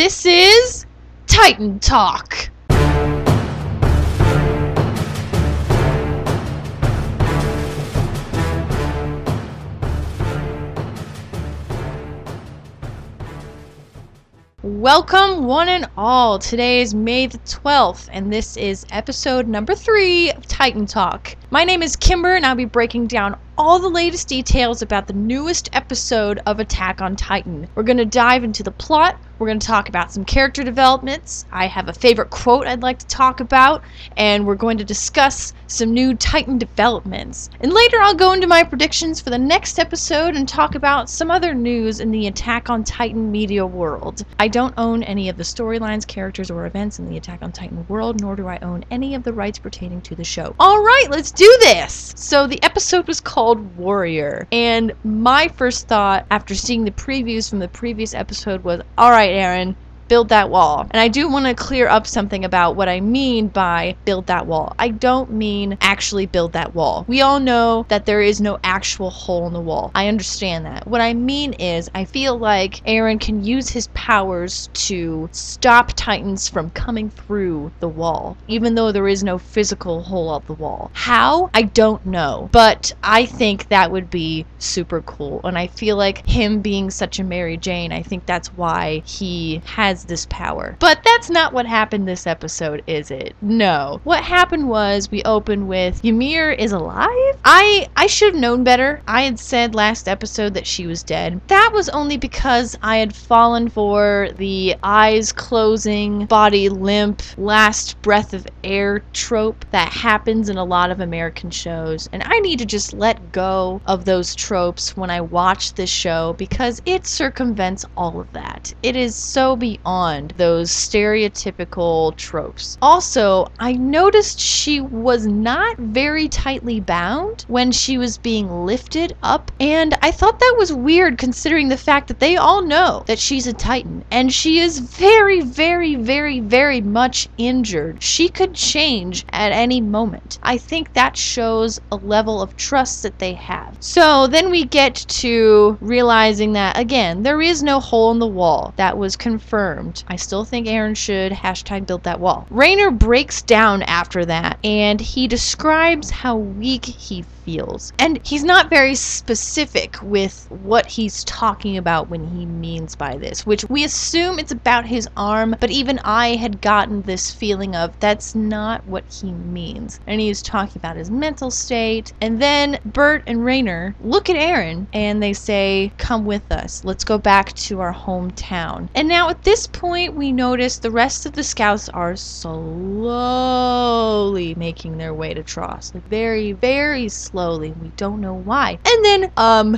This is Titan Talk. Welcome one and all. Today is May the 12th and this is episode number 3 of Titan Talk. My name is Kimber and I'll be breaking down all the latest details about the newest episode of Attack on Titan. We're going to dive into the plot, we're going to talk about some character developments, I have a favorite quote I'd like to talk about, and we're going to discuss some new Titan developments. And later I'll go into my predictions for the next episode and talk about some other news in the Attack on Titan media world. I don't own any of the storylines, characters, or events in the Attack on Titan world, nor do I own any of the rights pertaining to the show. Alright, let's do this! So the episode was called Warrior, and my first thought after seeing the previews from the previous episode was, alright Eren, build that wall. And I do want to clear up something about what I mean by build that wall. I don't mean actually build that wall. We all know that there is no actual hole in the wall. I understand that. What I mean is I feel like Eren can use his powers to stop Titans from coming through the wall, even though there is no physical hole of the wall. How? I don't know. But I think that would be super cool. And I feel like him being such a Mary Jane, I think that's why he has this power. But that's not what happened this episode, is it? No. What happened was we opened with Ymir is alive? I should have known better. I had said last episode that she was dead. That was only because I had fallen for the eyes closing, body limp, last breath of air trope that happens in a lot of American shows. And I need to just let go of those tropes when I watch this show because it circumvents all of that. It is so beyond those stereotypical tropes. Also, I noticed she was not very tightly bound when she was being lifted up, and I thought that was weird considering the fact that they all know that she's a Titan, and she is very, very, very, very much injured. She could change at any moment. I think that shows a level of trust that they have. So then we get to realizing that, again, there is no hole in the wall. That was confirmed. I still think Eren should hashtag build that wall. Reiner breaks down after that and he describes how weak he feels. And he's not very specific with what he's talking about when he means by this, which we assume it's about his arm, but even I had gotten this feeling of that's not what he means. And he's talking about his mental state. And then Bert and Reiner look at Eren and they say, come with us. Let's go back to our hometown. And now at this point we notice the rest of the scouts are slowly making their way to Tross. Like very, very slowly. We don't know why. And then,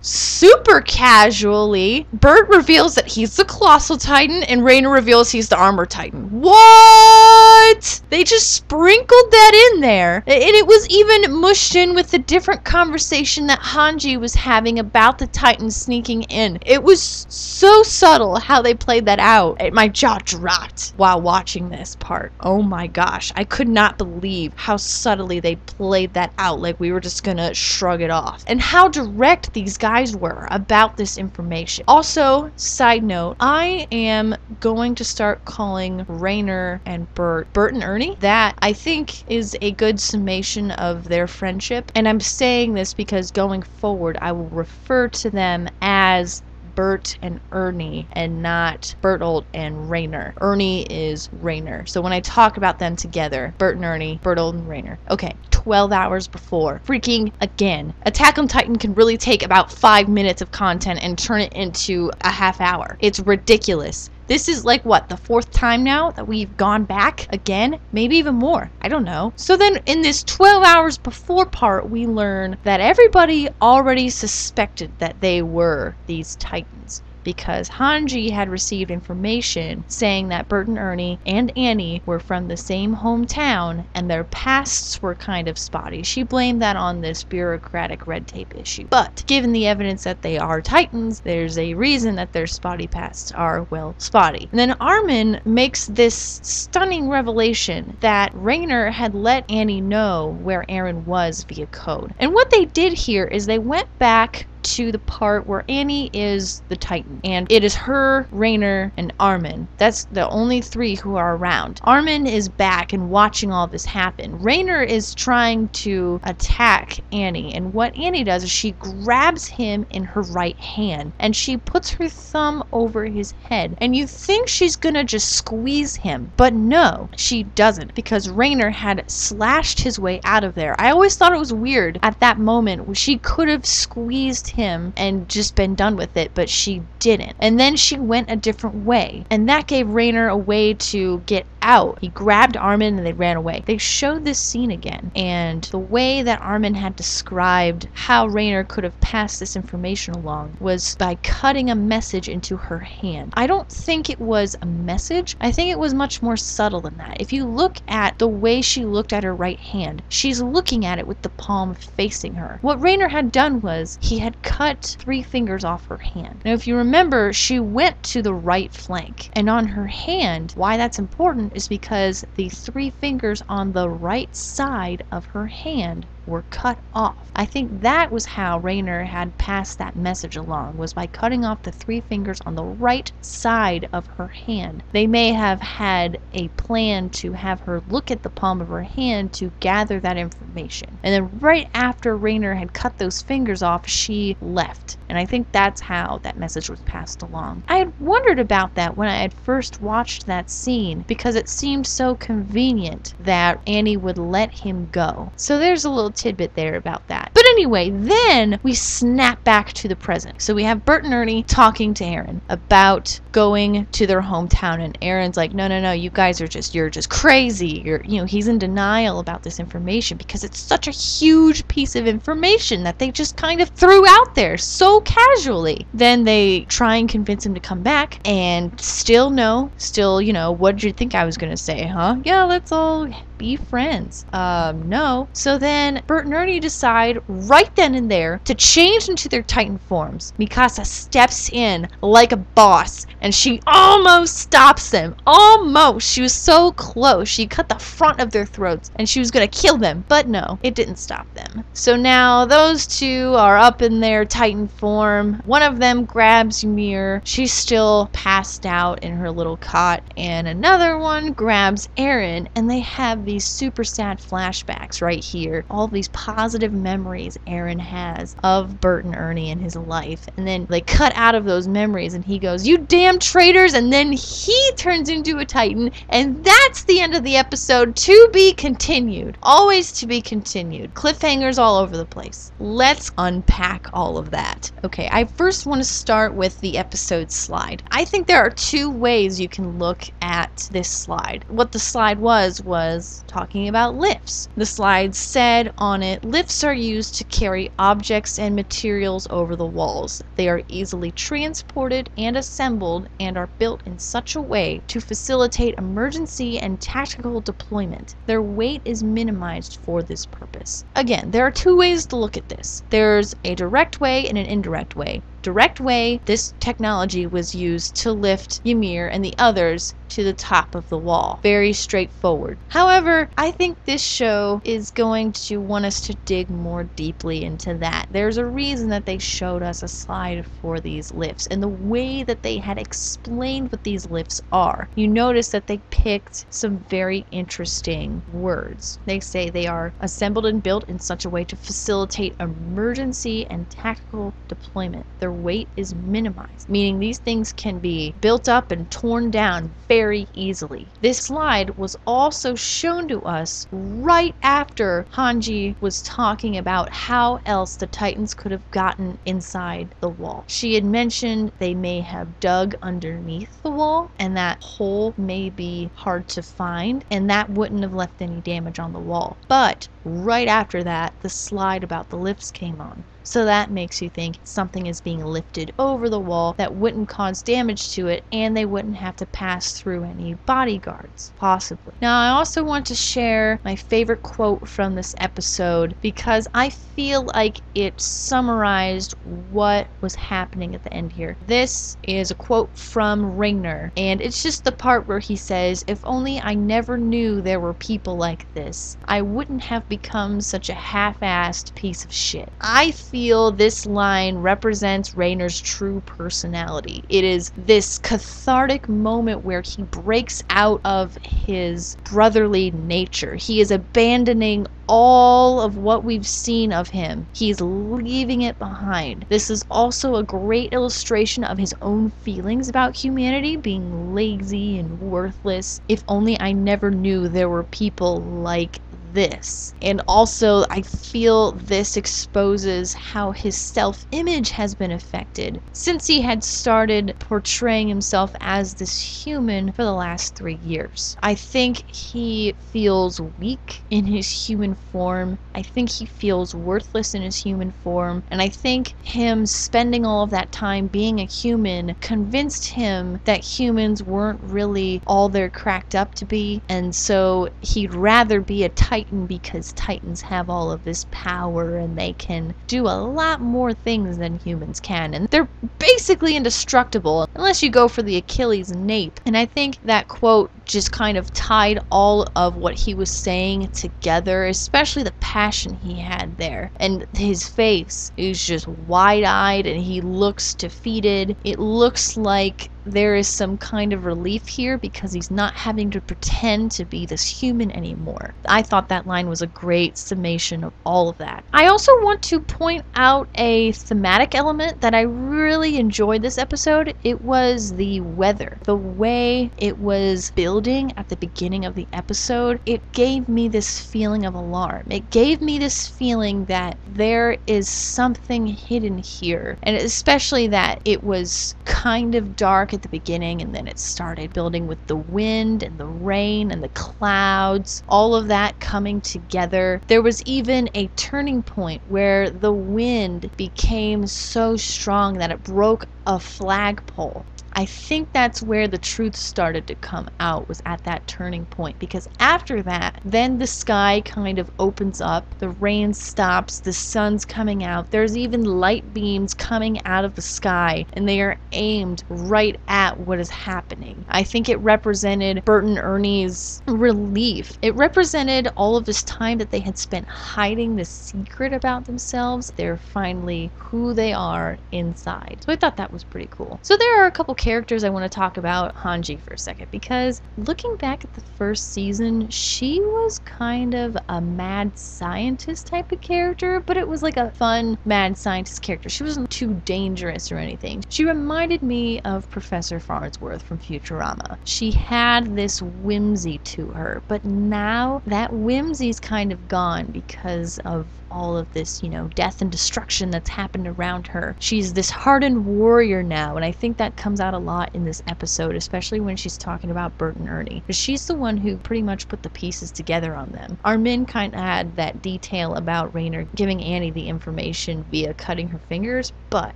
super casually, Bert reveals that he's the Colossal Titan and Reiner reveals he's the Armor Titan. What? They just sprinkled that in there. And it was even mushed in with the different conversation that Hange was having about the Titans sneaking in. It was so subtle how they played that out. My jaw dropped while watching this part. Oh my gosh. I could not believe how subtly they played that out. Like we were just gonna shrug it off. And how direct these guys were about this information. Also, side note, I am going to start calling Reiner and Bert and Ernie. That, I think, is a good summation of their friendship. And I'm saying this because going forward, I will refer to them as Bert and Ernie and not Bertholdt and Reiner. Ernie is Reiner. So when I talk about them together, Bert and Ernie, Bertholdt and Reiner. Okay, 12 hours before. Freaking again. Attack on Titan can really take about 5 minutes of content and turn it into a half hour. It's ridiculous. This is like what, the 4th time now that we've gone back again? Maybe even more. I don't know. So then in this 12 hours before part, we learn that everybody already suspected that they were these Titans, because Hange had received information saying that Bert and Ernie and Annie were from the same hometown and their pasts were kind of spotty. She blamed that on this bureaucratic red tape issue. But given the evidence that they are Titans, there's a reason that their spotty pasts are, well, spotty. And then Armin makes this stunning revelation that Reiner had let Annie know where Eren was via code. And what they did here is they went back to the part where Annie is the Titan, and it is her, Reiner, and Armin. That's the only three who are around. Armin is back and watching all this happen. Reiner is trying to attack Annie, and what Annie does is she grabs him in her right hand, and she puts her thumb over his head, and you think she's gonna just squeeze him, but no, she doesn't, because Reiner had slashed his way out of there. I always thought it was weird at that moment. She could have squeezed him and just been done with it, but she didn't. And then she went a different way, and that gave Reiner a way to get out. He grabbed Armin and they ran away. They showed this scene again, and the way that Armin had described how Reiner could have passed this information along was by cutting a message into her hand. I don't think it was a message. I think it was much more subtle than that. If you look at the way she looked at her right hand, she's looking at it with the palm facing her. What Reiner had done was he had cut 3 fingers off her hand. Now, if you remember, she went to the right flank, and on her hand, why that's important is because the 3 fingers on the right side of her hand were cut off. I think that was how Reiner had passed that message along, was by cutting off the 3 fingers on the right side of her hand. They may have had a plan to have her look at the palm of her hand to gather that information. And then right after Reiner had cut those fingers off, she left. And I think that's how that message was passed along. I had wondered about that when I had first watched that scene, because it seemed so convenient that Annie would let him go. So there's a little tidbit there about that. But anyway, then we snap back to the present. So we have Bert and Ernie talking to Eren about going to their hometown, and Eren's like, no, you guys are you're just crazy. He's in denial about this information because it's such a huge piece of information that they just kind of threw out there so casually. Then they try and convince him to come back, and still no. Still, what did you think I was gonna say, huh? Yeah, let's all be friends. No. So then Bert and Ernie decide right then and there to change into their Titan forms. Mikasa steps in like a boss, and she almost stops them. Almost. She was so close. She cut the front of their throats, and she was gonna kill them. But no, it didn't stop them. So now those two are up in their Titan form. One of them grabs Ymir. She's still passed out in her little cot, and another one grabs Eren, and they have these super sad flashbacks right here. All these positive memories Eren has of Bert and Ernie in his life. And then they cut out of those memories, and he goes, "You damn traitors!" And then he turns into a Titan, and that's the end of the episode. To be continued. Always to be continued. Cliffhangers all over the place. Let's unpack all of that. Okay, I first want to start with the episode slide. I think there are 2 ways you can look at this slide. What the slide was talking about lifts. The slide said on it, lifts are used to carry objects and materials over the walls. They are easily transported and assembled and are built in such a way to facilitate emergency and tactical deployment. Their weight is minimized for this purpose. Again, there are 2 ways to look at this. There's a direct way and an indirect way. Direct way, this technology was used to lift Ymir and the others to the top of the wall. Very straightforward. However, I think this show is going to want us to dig more deeply into that. There's a reason that they showed us a slide for these lifts, and the way that they had explained what these lifts are. You notice that they picked some very interesting words. They say they are assembled and built in such a way to facilitate emergency and tactical deployment. Their weight is minimized, meaning these things can be built up and torn down very easily. This slide was also shown to us right after Hange was talking about how else the Titans could have gotten inside the wall. She had mentioned they may have dug underneath the wall, and that hole may be hard to find, and that wouldn't have left any damage on the wall. But right after that, the slide about the lifts came on. So that makes you think something is being lifted over the wall that wouldn't cause damage to it, and they wouldn't have to pass through any bodyguards, possibly. Now, I also want to share my favorite quote from this episode because I feel like it summarized what was happening at the end here. This is a quote from Reiner, and it's just the part where he says, "If only I never knew there were people like this, I wouldn't have become such a half-assed piece of shit." I feel feel this line represents Reiner's true personality. It is this cathartic moment where he breaks out of his brotherly nature. He is abandoning all of what we've seen of him. He's leaving it behind. This is also a great illustration of his own feelings about humanity being lazy and worthless. If only I never knew there were people like this. And also, I feel this exposes how his self-image has been affected since he had started portraying himself as this human for the last 3 years. I think he feels weak in his human form. I think he feels worthless in his human form. And I think him spending all of that time being a human convinced him that humans weren't really all they're cracked up to be. And so he'd rather be a Titan because Titans have all of this power and they can do a lot more things than humans can. And they're basically indestructible unless you go for the Achilles nape. And I think that quote just kind of tied all of what he was saying together, especially the passion he had there. And his face is just wide-eyed and he looks defeated. It looks like there is some kind of relief here because he's not having to pretend to be this human anymore. I thought that line was a great summation of all of that. I also want to point out a thematic element that I really enjoyed this episode. It was the weather. The way it was building at the beginning of the episode, it gave me this feeling of alarm. It gave me this feeling that there is something hidden here. And especially that it was kind of dark at the beginning and then it started building with the wind and the rain and the clouds, all of that coming together. There was even a turning point where the wind became so strong that it broke a flagpole. I think that's where the truth started to come out, was at that turning point, because after that, then the sky kind of opens up, the rain stops, the sun's coming out, there's even light beams coming out of the sky, and they are aimed right at what is happening. I think it represented Bert and Ernie's relief. It represented all of this time that they had spent hiding the secret about themselves. They're finally who they are inside. So I thought that was pretty cool. So there are a couple characters I want to talk about. Hange for a second, because looking back at the first season, she was kind of a mad scientist type of character, but it was like a fun mad scientist character. She wasn't too dangerous or anything. She reminded me of Professor Farnsworth from Futurama. She had this whimsy to her, but now that whimsy's kind of gone because of all of this, death and destruction that's happened around her. She's this hardened warrior now, and I think that comes out a lot in this episode, especially when she's talking about Bert and Ernie. Because she's the one who pretty much put the pieces together on them. Armin kind of had that detail about Reiner giving Annie the information via cutting her fingers, but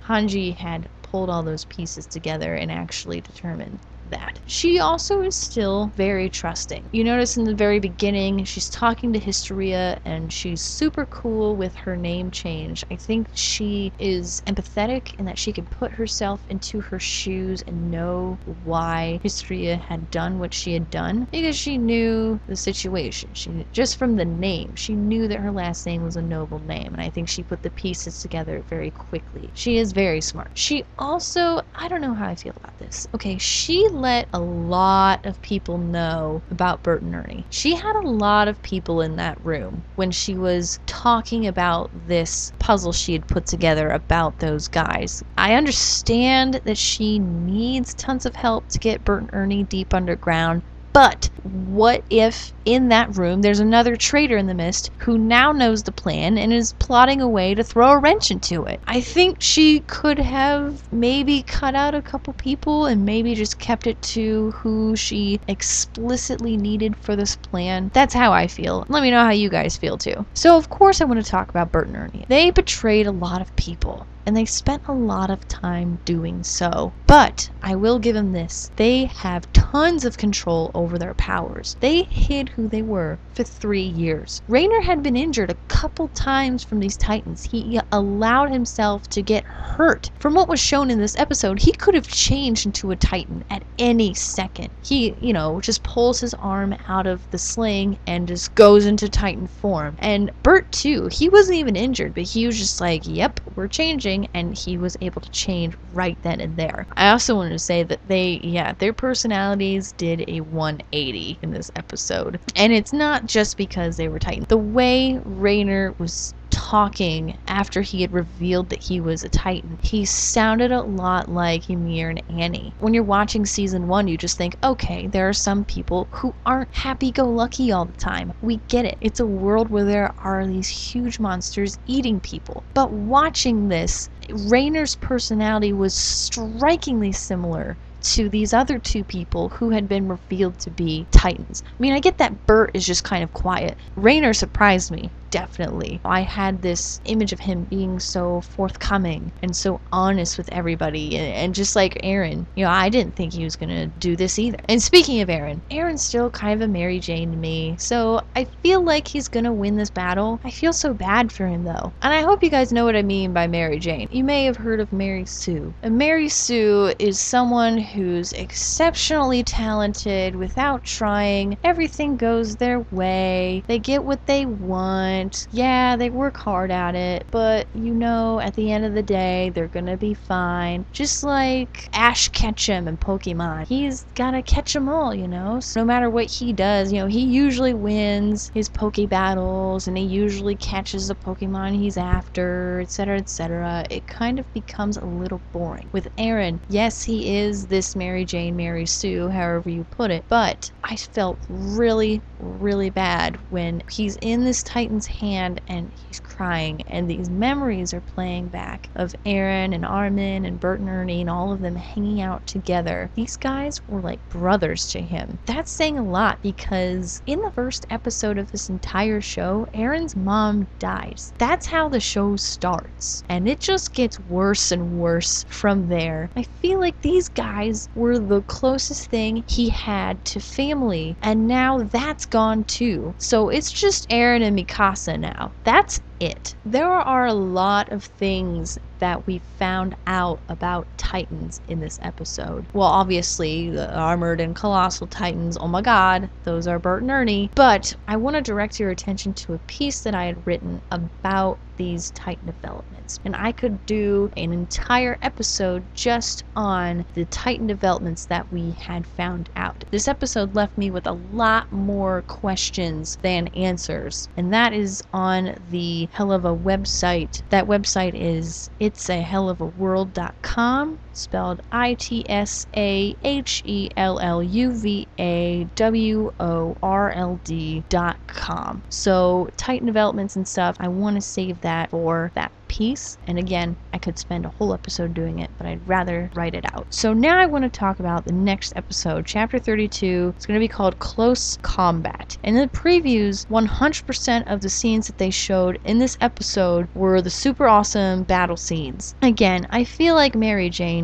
Hange had pulled all those pieces together and actually determined that. She also is still very trusting. You notice in the very beginning, she's talking to Hysteria and she's super cool with her name change. I think she is empathetic in that she can put herself into her shoes and know why Hysteria had done what she had done, because she knew the situation. She, just from the name, she knew that her last name was a noble name, and I think she put the pieces together very quickly. She is very smart. She also, I don't know how I feel about this. Okay, she let a lot of people know about Bert and Ernie. She had a lot of people in that room when she was talking about this puzzle she had put together about those guys. I understand that she needs tons of help to get Bert and Ernie deep underground, but what if in that room there's another traitor in the mist who now knows the plan and is plotting a way to throw a wrench into it? I think she could have maybe cut out a couple people and maybe just kept it to who she explicitly needed for this plan. That's how I feel. Let me know how you guys feel too. So of course I want to talk about Bert and Ernie. They betrayed a lot of people, and they spent a lot of time doing so. But I will give them this. They have tons of control over their powers. They hid who they were for 3 years. Reiner had been injured a couple times from these Titans. He allowed himself to get hurt. From what was shown in this episode, he could have changed into a Titan at any second. He, just pulls his arm out of the sling and just goes into Titan form. And Bert too, he wasn't even injured, but he was just like, yep, we're changing, and he was able to change right then and there. I also wanted to say that their personalities did a 180 in this episode. And it's not just because they were Titans. The way Reiner was talking after he had revealed that he was a Titan, he sounded a lot like Ymir and Annie. When you're watching season 1, you just think, okay, there are some people who aren't happy-go-lucky all the time. We get it. It's a world where there are these huge monsters eating people. But watching this, Reiner's personality was strikingly similar to these other 2 people who had been revealed to be Titans. I mean, I get that Bert is just kind of quiet. Reiner surprised me, definitely. I had this image of him being so forthcoming and so honest with everybody, and just like Eren, I didn't think he was gonna do this either. And speaking of Eren, Eren's still kind of a Mary Jane to me, so I feel like he's gonna win this battle. I feel so bad for him though. And I hope you guys know what I mean by Mary Jane. You may have heard of Mary Sue. And Mary Sue is someone who's exceptionally talented without trying. Everything goes their way. They get what they want. Yeah, they work hard at it, but at the end of the day, they're gonna be fine. Just like Ash Ketchum in Pokemon. He's gotta catch them all, So no matter what he does, he usually wins his Poke battles, and he usually catches the Pokemon he's after, etc., etc. It kind of becomes a little boring. With Eren, yes, he is this Mary Jane, Mary Sue, however you put it, but I felt really, really bad when he's in this Titan's hand and he's crying, and these memories are playing back of Eren and Armin and Bert and Ernie and all of them hanging out together. These guys were like brothers to him. That's saying a lot, because in the first episode of this entire show, Eren's mom dies. That's how the show starts, and it just gets worse and worse from there. I feel like these guys were the closest thing he had to family, and now that's gone too. So it's just Eren and Mikasa now. That's it. There are a lot of things that we found out about Titans in this episode. Well, obviously, the armored and colossal Titans, oh my god, those are Bert and Ernie. But I want to direct your attention to a piece that I had written about these Titan developments. And I could do an entire episode just on the Titan developments that we had found out. This episode left me with a lot more questions than answers. And that is on the Helluva website. That website is itsahelluvaworld.com, spelled ITSAHELLUVAWORLD.com. So Titan developments and stuff, I want to save that for that piece. And again, I could spend a whole episode doing it, but I'd rather write it out. So now I want to talk about the next episode, chapter 32. It's going to be called Close Combat. In the previews, 100% of the scenes that they showed in this episode were the super awesome battle scenes. Again, I feel like Eren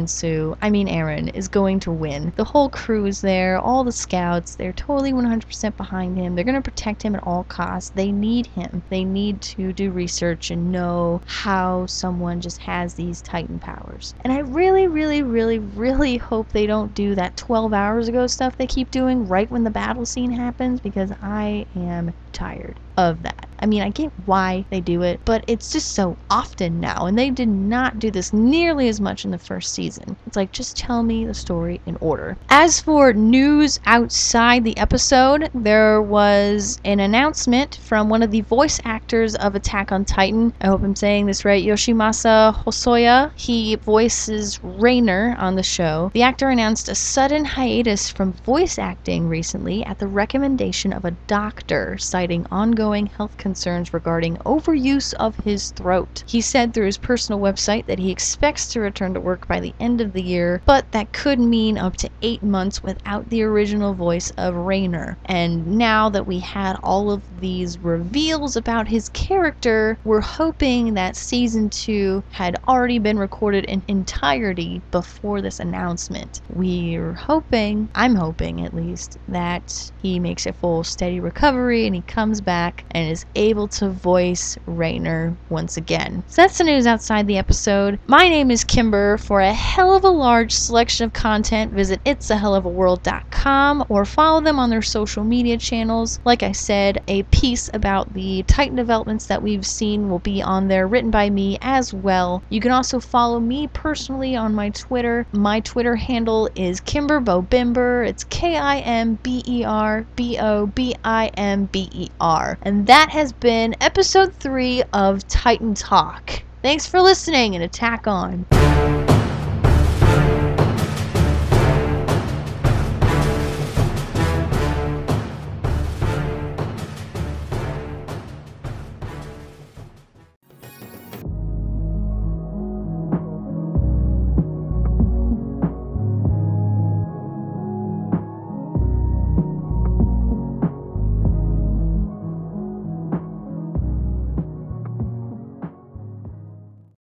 Sue, Eren is going to win. The whole crew is there, all the scouts, they're totally 100% behind him. They're going to protect him at all costs. They need him. They need to do research and know how someone just has these Titan powers. And I really, really, really, really hope they don't do that 12 hours ago stuff they keep doing right when the battle scene happens, because I am tired of that. I mean, I get why they do it, but it's just so often now, and they did not do this nearly as much in the first season. It's like, just tell me the story in order. As for news outside the episode, there was an announcement from one of the voice actors of Attack on Titan. I hope I'm saying this right. Yoshimasa Hosoya. He voices Reiner on the show. The actor announced a sudden hiatus from voice acting recently at the recommendation of a doctor, citing ongoing ongoing health concerns regarding overuse of his throat. He said through his personal website that he expects to return to work by the end of the year, but that could mean up to 8 months without the original voice of Reiner. And now that we had all of these reveals about his character, we're hoping that season 2 had already been recorded in entirety before this announcement. We're hoping, I'm hoping at least, that he makes a full steady recovery and he comes back and is able to voice Reiner once again. So that's the news outside the episode. My name is Kimber. For a hell of a large selection of content, visit itsahellovaworld.com or follow them on their social media channels. Like I said, a piece about the Titan developments that we've seen will be on there, written by me as well. You can also follow me personally on my Twitter. My Twitter handle is KimberBobimber. It's KimberBobimber. And that has been episode 3 of Titan Talk. Thanks for listening and attack on.